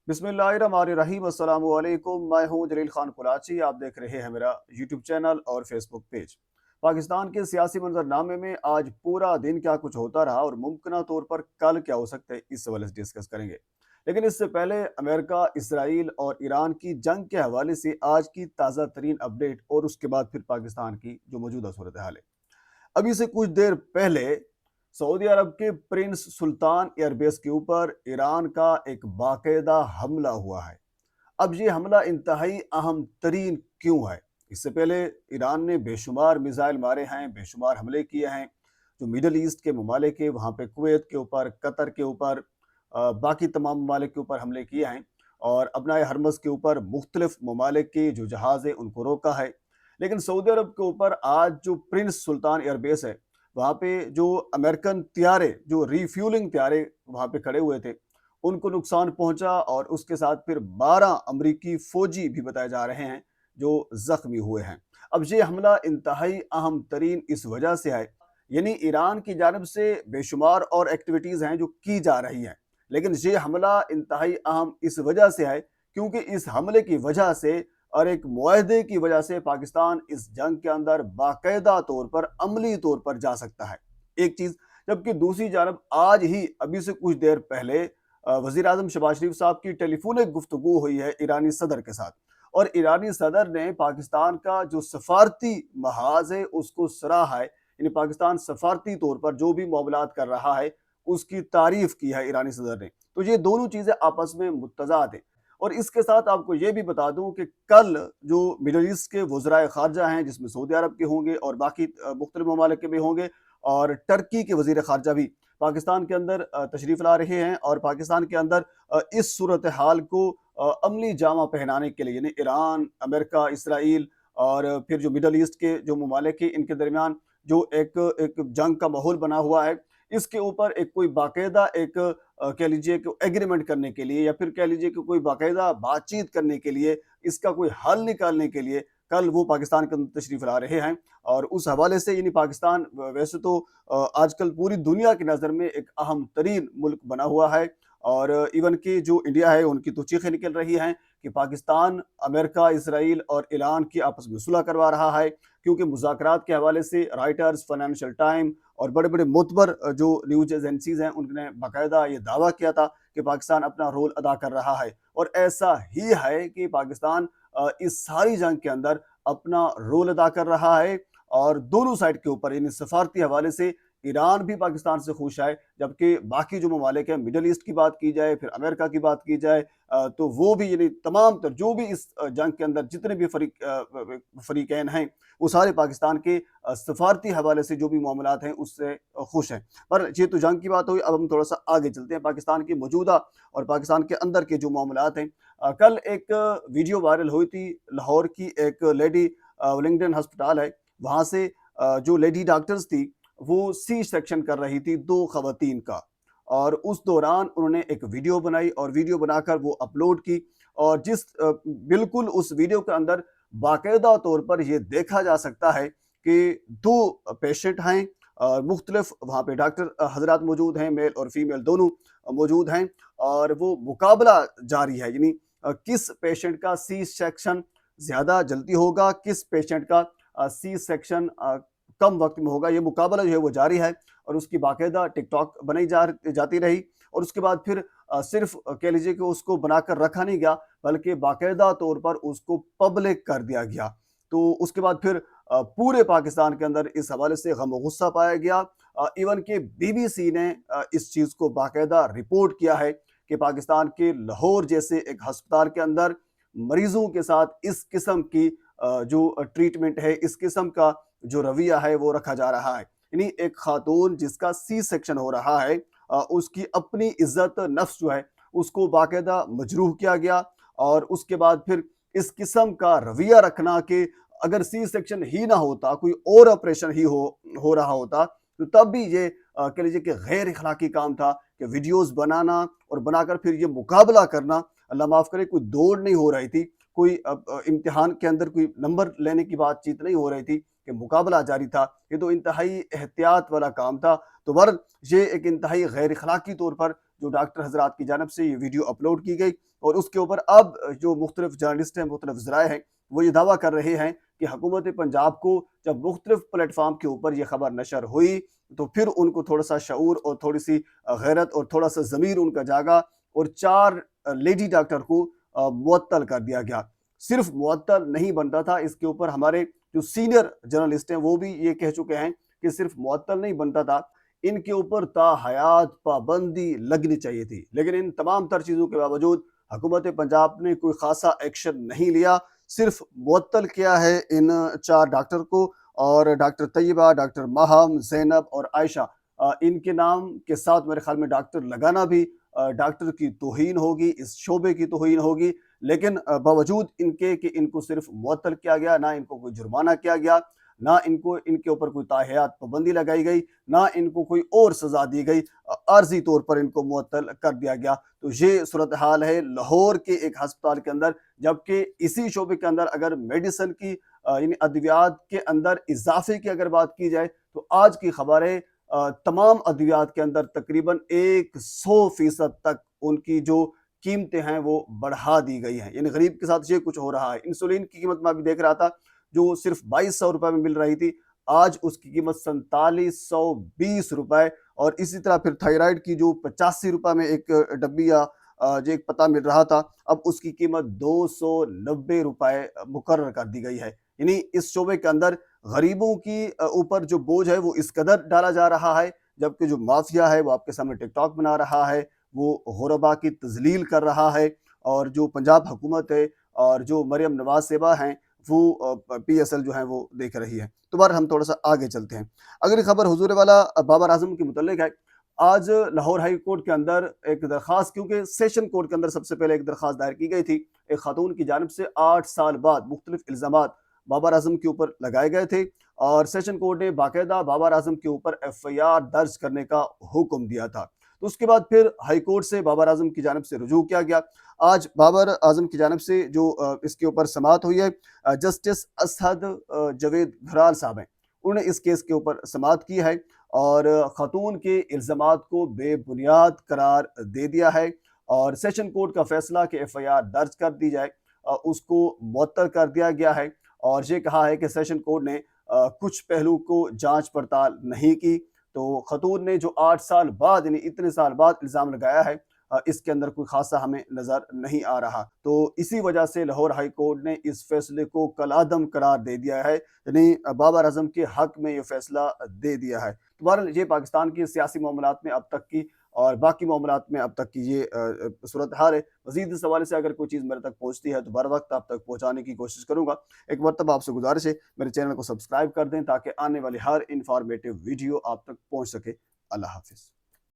बिस्मिल्लाहिर्रहमानिर्रहीम अस्सलाम वालेकुम। मैं हूं जलील खान कुलाची। आप देख रहे हैं मेरा यूट्यूब चैनल और फेसबुक पेज। पाकिस्तान के सियासी मंजरनामे में आज पूरा दिन क्या कुछ होता रहा और मुमकिन तौर पर कल क्या हो सकता है, इस हवाले से डिस्कस करेंगे। लेकिन इससे पहले अमेरिका, इसराइल और ईरान की जंग के हवाले से आज की ताज़ा तरीन अपडेट और उसके बाद फिर पाकिस्तान की जो मौजूदा सूरत हाल है। अभी से कुछ देर पहले सऊदी अरब के प्रिंस सुल्तान एयरबेस के ऊपर ईरान का एक बाकायदा हमला हुआ है। अब ये हमला इंतहाई अहम तरीन क्यों है? इससे पहले ईरान ने बेशुमार मिसाइल मारे हैं, बेशुमार हमले किए हैं जो मिडल ईस्ट के ममालिक के, वहाँ पे कुवैत के ऊपर, कतर के ऊपर, बाकी तमाम ममालिक के ऊपर हमले किए हैं और अपना हरमस के ऊपर मुख्तलिफ ममालिक के जो जहाज़ है उनको रोका है। लेकिन सऊदी अरब के ऊपर आज जो प्रिंस सुल्तान एयरबेस है, वहाँ पे जो अमेरिकन त्यारे, जो रीफ्यूलिंग त्यारे वहाँ पे खड़े हुए थे, उनको नुकसान पहुंचा और उसके साथ फिर 12 अमरीकी फौजी भी बताए जा रहे हैं जो जख्मी हुए हैं। अब ये हमला इंतहाई अहम तरीन इस वजह से है, यानी ईरान की जानब से बेशुमार और एक्टिविटीज़ हैं जो की जा रही हैं, लेकिन ये हमला इंतहाई अहम इस वजह से है क्योंकि इस हमले की वजह से और एक मुआहदे की वजह से पाकिस्तान इस जंग के अंदर बाकायदा तौर पर, अमली तौर पर जा सकता है। एक चीज़। जबकि दूसरी जानब आज ही अभी से कुछ देर पहले वज़ीर आज़म शहबाज शरीफ साहब की टेलीफोनिक गुफ्तगू हुई है ईरानी सदर के साथ, और ईरानी सदर ने पाकिस्तान का जो सफारती महाज है उसको सराहा है। यानी पाकिस्तान सफारती तौर पर जो भी मामलात कर रहा है उसकी तारीफ की है ईरानी सदर ने। तो ये दोनों चीज़ें आपस में मुत्तज़ाद हैं। और इसके साथ आपको ये भी बता दूं कि कल जो मिडल ईस्ट के वज़राए ख़ारजा हैं, जिसमें सऊदी अरब के होंगे और बाकी मुख्तलिफ ममालिक के भी होंगे, और टर्की के वज़ीर ख़ारजा भी पाकिस्तान के अंदर तशरीफ़ ला रहे हैं और पाकिस्तान के अंदर इस सूरत हाल को अमली जामा पहनाने के लिए, यानी ईरान, अमेरिका, इसराइल और फिर जो मिडल ईस्ट के जो ममालिक हैं, इनके दरमियान जो एक एक जंग का माहौल बना हुआ है, इसके ऊपर एक कोई बाकायदा एक कह लीजिए कि एग्रीमेंट करने के लिए या फिर कह लीजिए कि कोई बाकायदा बातचीत करने के लिए, इसका कोई हल निकालने के लिए कल वो पाकिस्तान के अंदर तशरीफ ला रहे हैं। और उस हवाले से यानी पाकिस्तान वैसे तो आजकल पूरी दुनिया की नज़र में एक अहम तरीन मुल्क बना हुआ है, और इवन कि जो इंडिया है उनकी तो चीखें निकल रही हैं कि पाकिस्तान अमेरिका, इसराइल और ईरान की आपस में सुलह करवा रहा है, क्योंकि मुज़ाकरात के हवाले से राइटर्स, फाइनेंशियल टाइम और बड़े बड़े मोतबर जो न्यूज़ एजेंसीज हैं उन्होंने बाकायदा ये दावा किया था कि पाकिस्तान अपना रोल अदा कर रहा है। और ऐसा ही है कि पाकिस्तान इस सारी जंग के अंदर अपना रोल अदा कर रहा है, और दोनों साइड के ऊपर यानी सफारती हवाले से ईरान भी पाकिस्तान से खुश है, जबकि बाकी जो ममालिक हैं, मिडल ईस्ट की बात की जाए, फिर अमेरिका की बात की जाए, तो वो भी यानी तमाम तर जो भी इस जंग के अंदर जितने भी फरीकैन हैं, वो सारे पाकिस्तान के सफारती हवाले से जो भी मामलात हैं उससे खुश हैं। पर ये तो जंग की बात हुई, अब हम थोड़ा सा आगे चलते हैं पाकिस्तान की मौजूदा और पाकिस्तान के अंदर के जो मामलात हैं। कल एक वीडियो वायरल हुई थी, लाहौर की एक लेडी, वेलिंगटन हस्पताल है, वहाँ से जो लेडी डॉक्टर्स थी वो सी सेक्शन कर रही थी दो खवातीन का, और उस दौरान उन्होंने एक वीडियो बनाई और वीडियो बनाकर वो अपलोड की, और जिस बिल्कुल उस वीडियो के अंदर बाकायदा तौर पर यह देखा जा सकता है कि दो पेशेंट हैं, मुख्तलिफ वहाँ पे डॉक्टर हजरात मौजूद हैं, मेल और फीमेल दोनों मौजूद हैं, और वो मुकाबला जारी है, यानी किस पेशेंट का सी सेक्शन ज़्यादा जल्दी होगा, किस पेशेंट का सी सेक्शन कम वक्त में होगा। ये मुकाबला जो है वो जारी है, और उसकी बाकायदा टिकटॉक बनाई जाती रही, और उसके बाद फिर सिर्फ कह लीजिए कि उसको बनाकर रखा नहीं गया, बल्कि बाकायदा तौर पर उसको पब्लिक कर दिया गया। तो उसके बाद फिर पूरे पाकिस्तान के अंदर इस हवाले से गम और गुस्सा पाया गया। इवन कि बीबीसी ने इस चीज़ को बाकायदा रिपोर्ट किया है कि पाकिस्तान के लाहौर जैसे एक हस्पताल के अंदर मरीजों के साथ इस किस्म की जो ट्रीटमेंट है, इस किस्म का जो रवैया है वो रखा जा रहा है। यानी एक खातून जिसका सी सेक्शन हो रहा है, उसकी अपनी इज्जत नफ्स जो है उसको बाकायदा मजरूह किया गया, और उसके बाद फिर इस किस्म का रवैया रखना कि अगर सी सेक्शन ही ना होता, कोई और ऑपरेशन ही हो रहा होता, तो तब भी ये कह लीजिए कि गैर इखलाकी काम था कि वीडियोस बनाना और बनाकर फिर ये मुकाबला करना। अल्लाह माफ़ करे, कोई दौड़ नहीं हो रही थी, कोई इम्तिहान के अंदर कोई नंबर लेने की बातचीत नहीं हो रही थी कि मुकाबला जारी था। ये तो इंतहाई एहतियात वाला काम था। तो बहरहाल ये एक इंतहाई गैर अखलाकी तौर पर जो डॉक्टर हजरात की जानब से ये वीडियो अपलोड की गई और उसके ऊपर अब जो मुख्तलिफ जर्नलिस्ट हैं, मुख्तलिफ ज़राए हैं, वो ये दावा कर रहे हैं कि हुकूमत पंजाब को जब मुख्तलिफ प्लेटफार्म के ऊपर ये खबर नशर हुई तो फिर उनको थोड़ा सा शऊर और थोड़ी सी गैरत और थोड़ा सा ज़मीर उनका जागा और 4 लेडी डॉक्टर को मुअत्तल कर दिया गया। सिर्फ मुअत्तल नहीं बनता था, इसके ऊपर हमारे जो सीनियर जर्नलिस्ट हैं वो भी ये कह चुके हैं कि सिर्फ मुअत्तल नहीं बनता था, इनके ऊपर ताहयात पाबंदी लगनी चाहिए थी। लेकिन इन तमाम तर चीज़ों के बावजूद हुकूमत पंजाब ने कोई खासा एक्शन नहीं लिया, सिर्फ मुअत्तल किया है इन 4 डॉक्टर को और डॉक्टर तैयबा, डॉक्टर माहम, ज़ैनब और आयशा, इनके नाम के साथ मेरे ख्याल में डॉक्टर लगाना भी डॉक्टर की तौहीन होगी, इस शोबे की तौहीन होगी। लेकिन बावजूद इनके कि इनको सिर्फ मुअत्तल किया गया, ना इनको कोई जुर्माना किया गया, ना इनको इनके ऊपर कोई ताहयात पाबंदी लगाई गई, ना इनको कोई और सज़ा दी गई, आर्जी तौर पर इनको मुअत्तल कर दिया गया। तो ये सूरत हाल है लाहौर के एक अस्पताल के अंदर, जबकि इसी शोबे के अंदर अगर मेडिसिन की यानी अद्वियात के अंदर इजाफे की अगर बात की जाए तो आज की खबर है तमाम अद्वियात के अंदर तकरीबन 100% तक उनकी जो कीमतें हैं वो बढ़ा दी गई हैं। यानी गरीब के साथ ये कुछ हो रहा है। इंसुलिन की कीमत मैं अभी देख रहा था, जो सिर्फ 2200 रुपए में मिल रही थी, आज उसकी कीमत 4720 रुपए। और इसी तरह फिर थायराइड की जो 85 रुपए में एक डब्बी या जो एक पता मिल रहा था, अब उसकी कीमत 290 रुपए मुकर्रर कर दी गई है। यानी इस शोबे के अंदर गरीबों की ऊपर जो बोझ है वो इस कदर डाला जा रहा है, जबकि जो माफिया है वो आपके सामने टिकटॉक बना रहा है, वो गुरबा की तजलील कर रहा है। और जो पंजाब हुकूमत है और जो मरियम नवाज सेबा हैं वो PSL जो है वो देख रही है। तो बार हम थोड़ा सा आगे चलते हैं। अगली खबर हुजूर वाला बाबर आजम के मुतल्लिक है। आज लाहौर हाई कोर्ट के अंदर एक दरखास्त, क्योंकि सेशन कोर्ट के अंदर सबसे पहले एक दरखास्त दायर की गई थी एक खातून की जानिब से, 8 साल बाद मुख्तलिफ इल्ज़ामात बाबर आजम के ऊपर लगाए गए थे और सेशन कोर्ट ने बाकायदा बाबर आजम के ऊपर FIR दर्ज करने का हुक्म दिया था। तो उसके बाद फिर हाई कोर्ट से बाबर आजम की जानिब से रुजू किया गया। आज बाबर आजम की जानिब से जो इसके ऊपर समाअत हुई है, जस्टिस असहद जवेद घराल साहब हैं, उन्होंने इस केस के ऊपर समाअत की है और खातून के इल्ज़ामात को बेबुनियाद करार दे दिया है और सेशन कोर्ट का फैसला कि FIR दर्ज कर दी जाए उसको मुअत्तल कर दिया गया है। और ये कहा है कि सेशन कोर्ट ने कुछ पहलू को जांच पड़ताल नहीं की, तो खतून ने जो 8 साल बाद यानी इतने साल बाद इल्ज़ाम लगाया है, इसके अंदर कोई खासा हमें नज़र नहीं आ रहा। तो इसी वजह से लाहौर हाई कोर्ट ने इस फैसले को कलादम करार दे दिया है, यानी बाबर आजम के हक में ये फैसला दे दिया है। तो बहरहाल ये पाकिस्तान की सियासी मामलात में अब तक की और बाकी मामलात में अब तक की ये सूरत हाल है। मज़ीद इस हवाले से अगर कोई चीज़ मेरे तक पहुँचती है तो बर वक्त आप तक पहुँचाने की कोशिश करूँगा। एक मरतबा आपसे गुजारिश है मेरे चैनल को सब्सक्राइब कर दें ताकि आने वाली हर इंफॉर्मेटिव वीडियो आप तक पहुँच सके। अल्लाह हाफिज़।